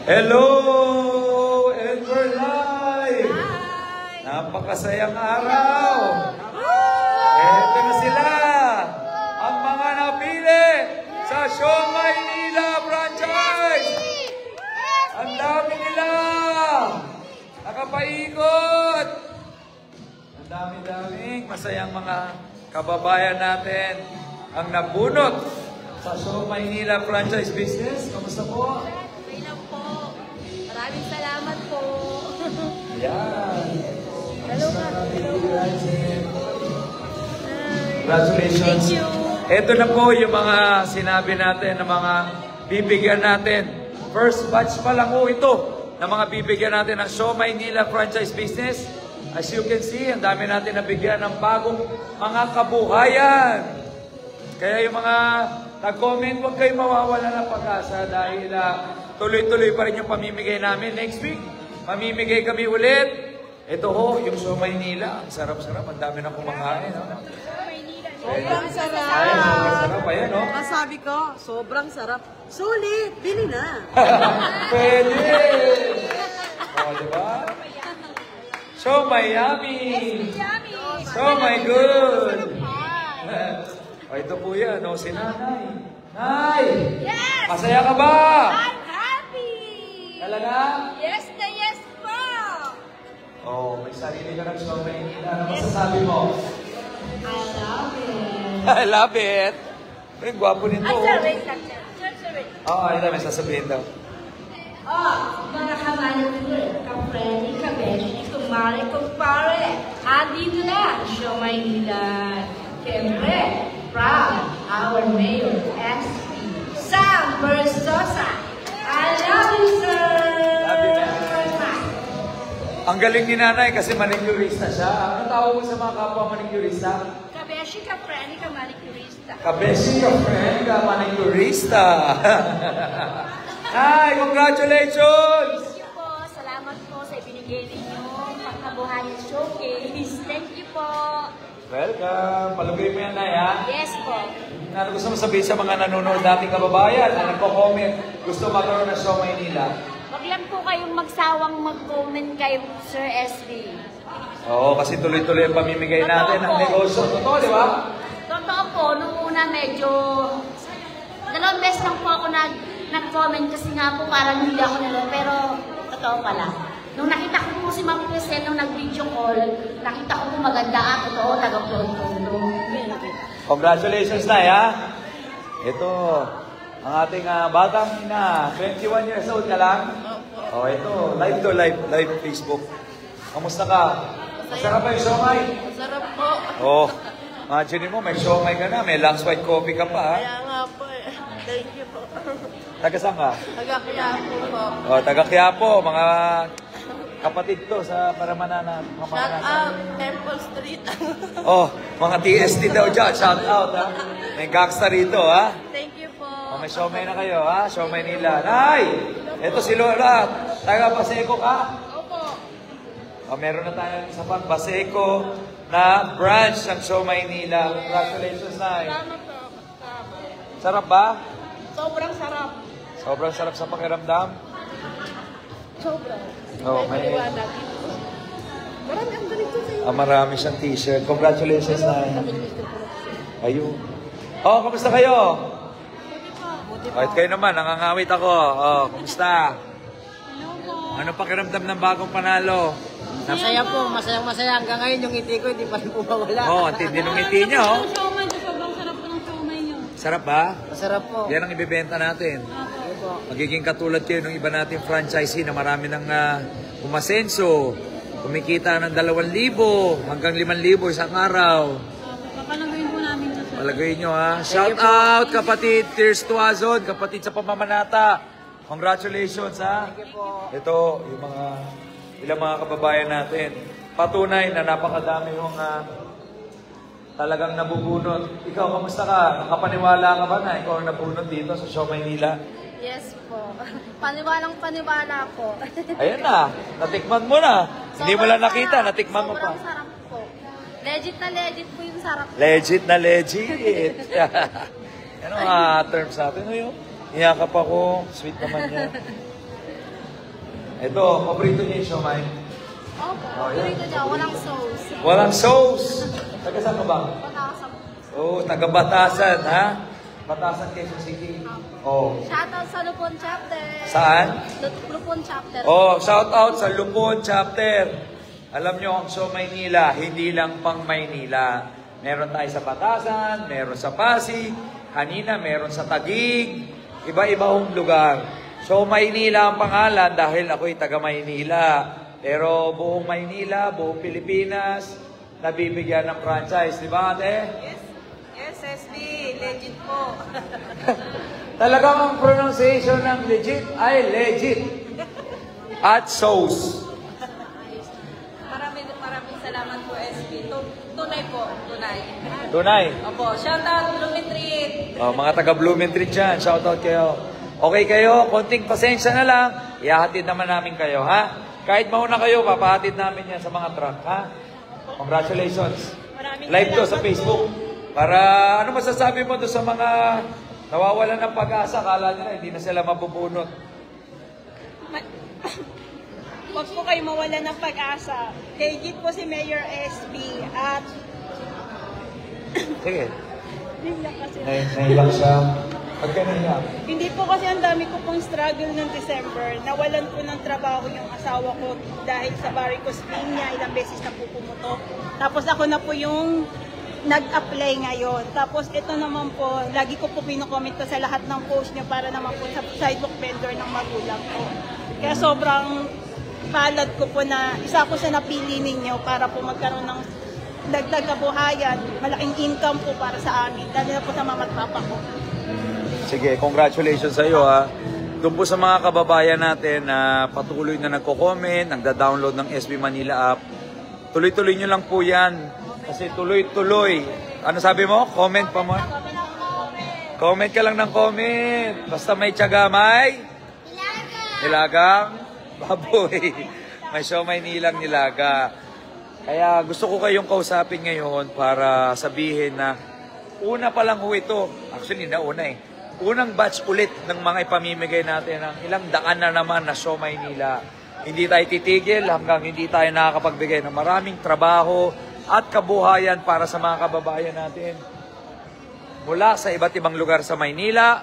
Hello! And we're live! Hi! Napakasayang araw! Eto na sila! Ang mga napili sa Show Maynila franchise! Ang dami nila! Nakapaikot! Ang dami-daming masayang mga kababayan natin ang nabunot sa Show Maynila franchise business. Kamusta po? Okay lang po. Maraming salamat po. Yan. Hello, Congratulations. Thank you. Ito na po yung mga sinabi natin na mga bibigyan natin. First batch pa lang po ito na mga bibigyan natin ng Show Maynila franchise business. As you can see, ang dami natin nabigyan ng bagong mga kabuhayan. Kaya yung mga nag-comment, huwag kayong mawawala ng pag-asa dahil tuloy-tuloy pa rin yung pamimigay namin. Next week, mamimigay kami ulit. Ito ho, yung Show Maynila. Sarap-sarap, ang dami na kumakain. No? Sobrang sarap. Ay, sobrang sarap. Ayan, no? Masabi ko, sobrang sarap. Sulit, bili na. Pwede! O, diba? Show my yummy! Show my good! O, ito po yan, no? Si Nanay. Nay! Yes! Masaya ka ba? I'm happy! Talaga? Yes na yes po! Oh, may sarili ka ng Show Maynila. Ano masasabi mo? I love it! I love it! Ay, gwapo nito. Ay, sir, wait lang, sir. Sir, wait. Oo, ay, may sasabihin daw. Mga kamanipur, ka-friendly, ka-beshi, kumare, kumpare. Andito na, Show Maynila. Siyempre, proud, our Mayor, SP, Sam Versosa. I love you, sir! Love you, ang galing ni Nanay kasi manicurista siya. Ano tawag mo sa mga kapwa manicurista? Kabeshi, ka-friendly, ka-manicurista. Kabesi ka, friend, ka manicurista. Nay, congratulations! Thank you po. Salamat po sa ibinigay ninyong pangkabuhayan showcase. Thank you po. Welcome. Palugay mo yan, Nay, ha? Yes po. Ano gusto mo sabihin sa mga nanonood dating kababayan na nagko-comment, gusto magkaroon ng Show Maynila? Wag lang po kayong magsawang mag-comment kay Sir SB. Oo, kasi tuloy-tuloy ang pamimigay natin ng negosyo. Totoo, di ba? Totoo po, nung una medyo... Dalawang beses lang po ako nag-comment kasi nga po parang hindi ako nila. Pero totoo pala. Nung nakita ko po si Ma'am Crisel nung nag-video call, nakita ko po maganda totoo, taga-prondo. Congratulations, Nay, ha? Ito, ang ating batang ina, 21 years old ka lang? Oh, ito, live Facebook. Kamusta ka? Masarap ba yung siomay? Masarap po. Oh, imagine mo, may siomay ka na, may Lux White Coffee ka pa, ha? Kaya nga po eh. Thank you po. Taga saan ka? Taga-Quiapo po. Oh, taga Quiapo, mga kapatid to sa Paramanana. Shout out, Temple Street. Oh, mga TST daw dyan, shout out, ha? May gangsta rito, ha? Thank you po. Oh, may siomay na kayo, ha? Siomay nila. Nay! Ito si Lola. Taga Baseco ka? Oh, meron na tayo isa pang Baseco na branch ng Show Maynila. Congratulations, Nay. Sarap ba? Sobrang sarap. Sobrang sarap sa pakiramdam. Sobrang. Oh, may... Marami ang ganito sa'yo. marami siyang t-shirt. Congratulations, Nay. Ayun. Oh, kamusta kayo? Kahit kayo naman, nangangawit ako. Oh, kamusta? Ano pakiramdam ng bagong panalo? Masaya po, masayang-masaya. Hanggang ngayon yung ngiti ko, hindi pa rin bumawala. Oh, ang tindi ng ngiti niyo, oh. Sobrang sarap po ng siomay nyo. Sarap ba? Masarap po. Yan ang ibibenta natin. Sige po. Magiging katulad kayo ng iba nating franchisee na marami ng umasenso. Kumikita ng 2,000 hanggang 5,000 isang araw. Papalagay po namin ito, sir. Palagay nyo, ha. Shout out, kapatid Tears Tuazon, kapatid sa Pamamanata. Congratulations, ha. Ito, yung ilang mga kababayan natin. Patunay na napakadami yung talagang nabubunot. Ikaw, kamusta ka? Nakapaniwala ka ba na ikaw ang nabunot dito sa Show Maynila? Yes po. Paniwalang-paniwala po. Ayan na, natikman mo na. Hindi mo lang nakita, natikman mo pa. Sobrang sarap po. Legit na legit po yung sarap. Legit na legit. Ano nga terms natin? Ano yun? Iyakap ako. Sweet naman yan. Ito, paborito niya yung siomay. Opo, Oh, yan. paborito niya, walang sauce. Walang sauce. Taga saan ka ba? Patasan. Oh, taga Batasan, ha? Batasan, Quezon City. Oh. Shoutout sa Lupon Chapter. Saan? Lupon Chapter. Oh, shout out sa Lupon Chapter. Alam nyo, ang Show Maynila, hindi lang pang Maynila. Meron tayo sa Batasan, meron sa Pasig, kanina meron sa Taguig, iba-iba hong lugar. Show Maynila ang pangalan dahil ako'y taga Maynila. Pero buong Maynila, buong Pilipinas, nabibigyan ng franchise. Di ba, ate? Yes, SB. Legit po. Talagang ang pronunciation ng legit ay legit. At sauce. Maraming salamat po, SB. Tunay po. Tunay. Tunay. Opo. Shoutout, Lumitreat. Oh, mga taga Blumentritt dyan, shoutout kayo. Okay kayo, konting pasensya na lang, ihahatid naman namin kayo, ha? Kahit mauna kayo, papahatid namin yan sa mga truck, ha? Congratulations. Live to sa Facebook. Para, ano masasabi mo doon sa mga nawawalan ng pag-asa, kala nila hindi na sila mabubunot. Huwag po kayo mawala ng pag-asa. Legit po si Mayor SB at Sige. Naiyak kasi. Naiyak siya. Pagka naiyak. Hindi po kasi ang dami ko pong struggle ng December. Nawalan po ng trabaho yung asawa ko dahil sa varicose vein niya. Ilang beses na po pumutok. Tapos ako na po yung nag-apply ngayon. Tapos ito naman po, lagi ko po pinukomment to sa lahat ng post niya para naman po sa sidewalk vendor ng magulang ko. Kaya sobrang palad ko po na isa ko sa napili ninyo para po magkaroon ng dagdag kabuhayan, malaking income po para sa amin, lalo na po sa mama at papa ko. Sige, congratulations sa iyo, ha. Doon po sa mga kababayan natin na patuloy na nagko-comment, nagda-download ng SB Manila app, tuloy-tuloy nyo lang po yan. Kasi tuloy-tuloy. Ano sabi mo? Comment pa mo? Comment ka lang ng comment. Basta may tiyaga, may nilagang baboy. May siomay nilang nilaga. Kaya gusto ko kayong kausapin ngayon para sabihin na una pa lang ho ito. Actually, nauna eh. Unang batch ulit ng mga ipamimigay natin ng ilang daan na naman na siomay nila. Hindi tayo titigil hanggang hindi tayo nakakapagbigay ng maraming trabaho at kabuhayan para sa mga kababayan natin. Mula sa iba't ibang lugar sa Maynila,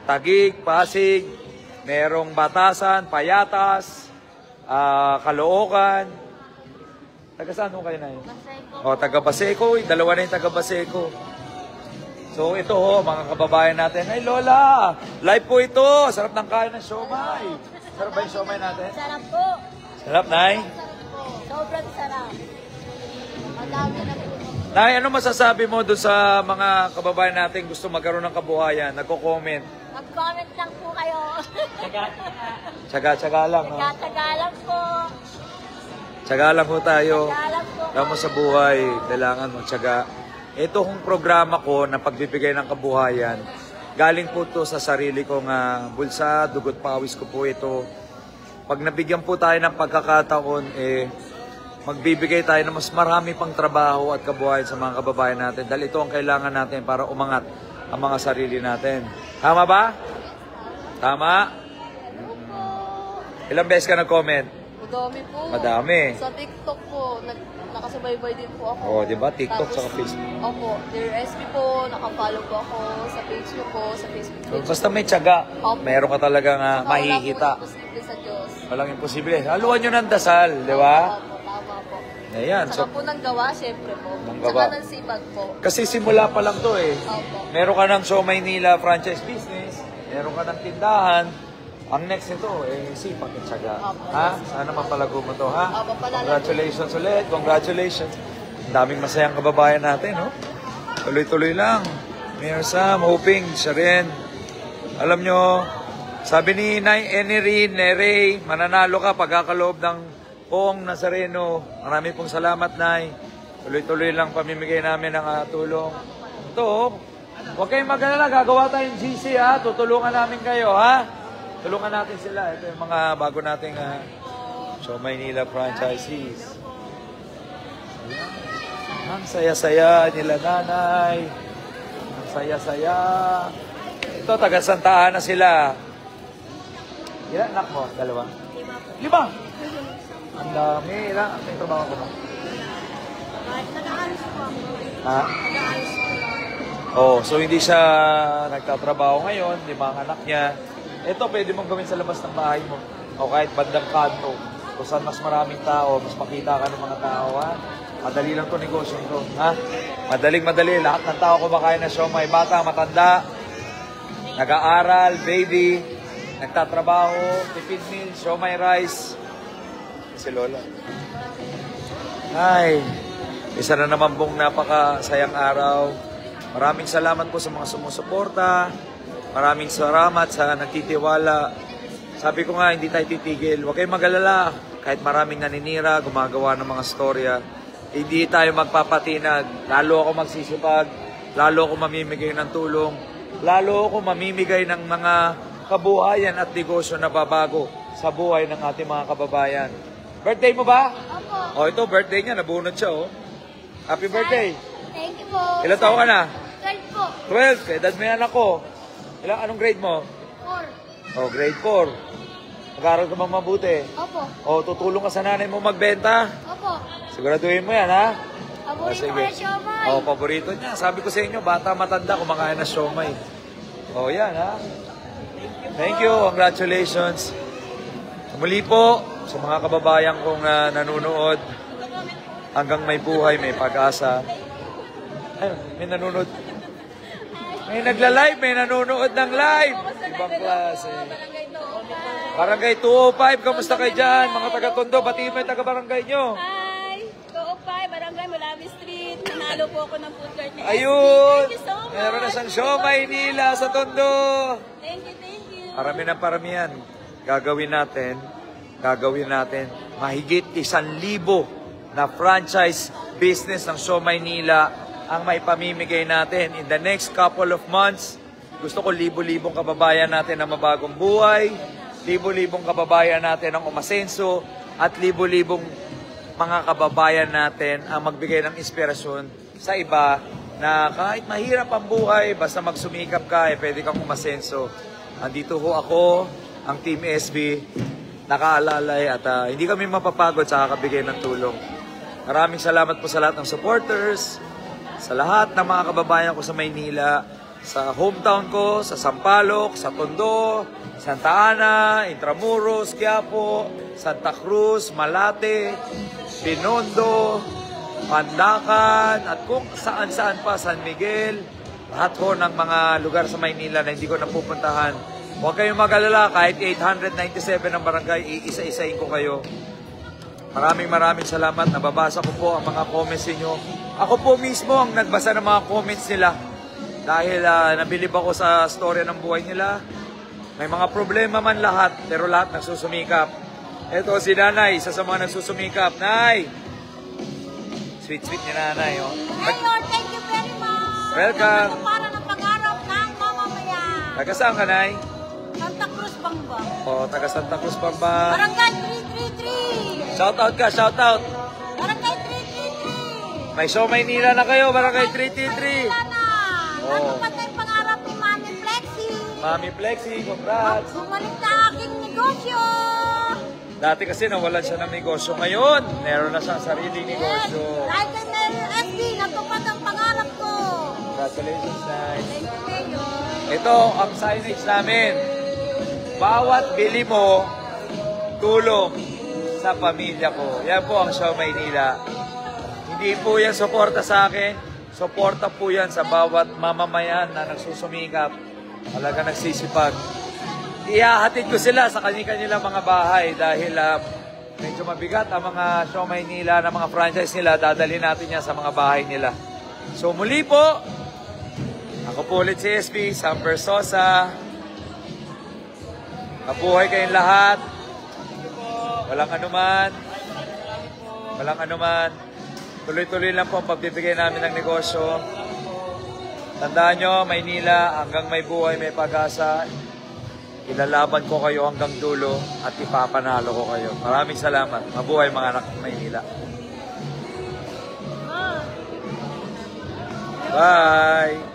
Taguig, Pasig, merong Batasan, Payatas, Caloocan. Taga saan ho kayo na yun? O, taga Baseco. Dalawa na yung taga Baseco. So, ito ho, mga kababayan natin. Ay, Lola! Live po ito! Sarap ng kain ng siomay. Sarap ba yung siomay natin? Sarap po. Sarap, Nay? Sobrang sarap. Madami na po. Nay, ano masasabi mo doon sa mga kababayan natin gusto magkaroon ng kabuhayan? Nagko-comment. Mag-comment lang po kayo. Tsaga-tsaga lang. No? Tsaga lang po. Tsaga lang po tayo. Tsaga lang po. Alam mo sa buhay, kailangan mo tsaga. Ito kong programa ko na pagbibigay ng kabuhayan, galing po to sa sarili kong bulsa, dugot pawis ko po ito. Pag nabigyan po tayo ng pagkakataon, magbibigay tayo ng mas marami pang trabaho at kabuhayan sa mga kababayan natin. Dahil ito ang kailangan natin para umangat ang mga sarili natin. Tama ba? Tama? Ilang beses ka nag-comment? Madami po. Madami. Sa TikTok po, nakasubaybay din po ako. Oo, di ba? TikTok sa Facebook. Opo, Dear SB po, nakafollow po ako sa page niyo po, sa Facebook page. Basta may tiyaga, Opo. meron ka talagang mahihita. Wala po imposible sa Diyos. Walang imposible. Haluan nyo ng dasal, di ba? Opo, tama po. Ayan. Saka po ng gawa, syempre po. Ng Saka gawa. ng sipag po. Kasi simula pa lang to eh. Opo. Meron ka ng Show Maynila franchise business, meron ka ng tindahan. Ang next nito, sipag at tiyaga. Opo. Ha? Sana mapalago mo to, ha? Opo, palalago. Congratulations ulit. Congratulations. Ang daming masayang kababayan natin, no? Tuloy-tuloy lang. Mayor Sam, hoping siya rin. Alam nyo, sabi ni Nay Neray, mananalo ka pagkakaloob ng Pong Nazareno. Marami pong salamat, Nay. Tuloy-tuloy lang pamimigay namin ng tulong. Ito, huwag kayong mag-alala. Gagawa tayong GC, ha? Tutulungan namin kayo, ha? Tulungan natin sila. Ito yung mga bago nating Show Maynila franchisees. Ang saya-saya nila, nanay. Ang saya-saya. Ito, taga Santa Ana sila. Ilan anak mo? Dalawa? 5. Ang dami. May trabaho ko ba? Nag-aalis po ako. Ha? Oh, so hindi siya nagtatrabaho ngayon, 5 ang anak niya. Ito, pwede mong gawin sa labas ng bahay mo. O kahit bandang kanto. Kung saan mas maraming tao, mas makita ka ng mga tao, ha? Madali lang to negosyo to, ha? Madaling-madali. Lahat ng tao kumakain na siomay. Bata, matanda, nag-aaral, baby, nagtatrabaho, tipid meal, siomay rice. Si Lola. Ay, isa na naman pong napakasayang araw. Maraming salamat po sa mga sumusuporta. Maraming salamat sa nagtitiwala. Sabi ko nga, hindi tayo titigil. Huwag kayong mag-alala. Kahit maraming naninira, gumagawa ng mga storya, hindi tayo magpapatinag. Lalo ako magsisipag. Lalo ako mamimigay ng tulong. Lalo ako mamimigay ng mga kabuhayan at negosyo na babago sa buhay ng ating mga kababayan. Birthday mo ba? Opo. Oh, ito, birthday niya. Nabunot siya, oh. Happy birthday. Thank you po. Ilan taon ka na? 12 po. 12. Kaya edad mo yan ako. Anong grade mo? 4. Oh, grade 4. Mag-aaral ka bang mabuti? Opo. Oh, tutulong ka sa nanay mo magbenta? Opo. Siguraduhin mo yan, ha? Paborito sige. ko na siomay. Oh, paborito niya. Sabi ko sa inyo, bata matanda, kumakain na siomay. Oh, yan, ha? Thank you. Congratulations. Muli po, sa mga kababayan kong nanonood, hanggang may buhay, may pag-asa. Ay, may nanonood. May nagla-live, may nanonood ng live. Ibang klase. Barangay 205, kamusta kayo dyan? Mga taga-Tondo, batiin mo yung taga-barangay nyo. Hi! 205, Barangay Mulabi Street. Nanalo po ako ng food cart ni Ayun! Thank you so much! Meron na siyang siomay nila sa Tondo. Thank you, thank you! Parami ng paramihan. Gagawin natin mahigit 1,000 na franchise business ng Siomay Nila ang may pamimigay natin in the next couple of months. Gusto ko libo-libong kababayan natin na mabagong buhay, libo-libong kababayan natin ang umasenso, at libo-libong mga kababayan natin ang magbigay ng inspirasyon sa iba na kahit mahirap ang buhay, basta magsumikap ka, pwede kang umasenso. Andito ho ako, ang Team SB, nakaalalay at hindi kami mapapagod sa kakabigay ng tulong. Maraming salamat po sa lahat ng supporters, sa lahat ng mga kababayan ko sa Maynila, sa hometown ko, sa Sampaloc, sa Tondo, Santa Ana, Intramuros, Quiapo, Santa Cruz, Malate, Binondo, Pandacan, at kung saan-saan pa, San Miguel, lahat ho ng mga lugar sa Maynila na hindi ko napupuntahan. Huwag kayong mag-alala, kahit 897 ng barangay, iisa-isain ko kayo. Maraming salamat. Nababasa ko po ang mga comments niyo. Ako po mismo ang nagbasa ng mga comments nila. Dahil nabilib ako sa storya ng buhay nila. May mga problema man lahat, pero lahat nagsusumikap. Ito si Nanay, isa sa mga nagsusumikap. Nay! Sweet ni Nanay. Oh. Mayor, thank you very much! Welcome! Para ng pag-araw ng mamamayan. Taga saan ka, Nay? Santa Cruz, Bangba. Oh, taga Santa Cruz, Bamba. Barangay 333. Shoutout ka, shoutout! Barangay 333. May Siomay Nila na kayo, barangay 333. Wala na. Oh. Natupad na yung pangarap ni Mami Flexi. Mami Flexi, congrats! Bumalik na aking negosyo. Dati kasi nawalan siya ng negosyo. Ngayon, meron na siyang sariling negosyo. Like and SB, natupad ang pangarap ko. Congratulations, Nay. Thank you, Mayor. Ito ang signage namin. Bawat bili mo, tulong sa pamilya ko. Yan po ang Siomay Nila. Hindi po yan suporta sa akin. Suporta po yan sa bawat mamamayan na nagsusumikap. Talaga nagsisipag. Ihahatid ko sila sa kanilang mga bahay dahil medyo mabigat ang mga Siomay Nila na mga franchise nila. Dadalhin natin yan sa mga bahay nila. So muli po, ako po ulit si SB, Sam Versosa. Mabuhay kayong lahat. Walang anuman. Walang anuman. Tuloy-tuloy lang po ang pagbibigay namin ng negosyo. Tandaan nyo, Maynila, hanggang may buhay, may pag-asa. Ilalaban ko kayo hanggang dulo at ipapanalo ko kayo. Maraming salamat. Mabuhay mga anak ng Maynila. Bye!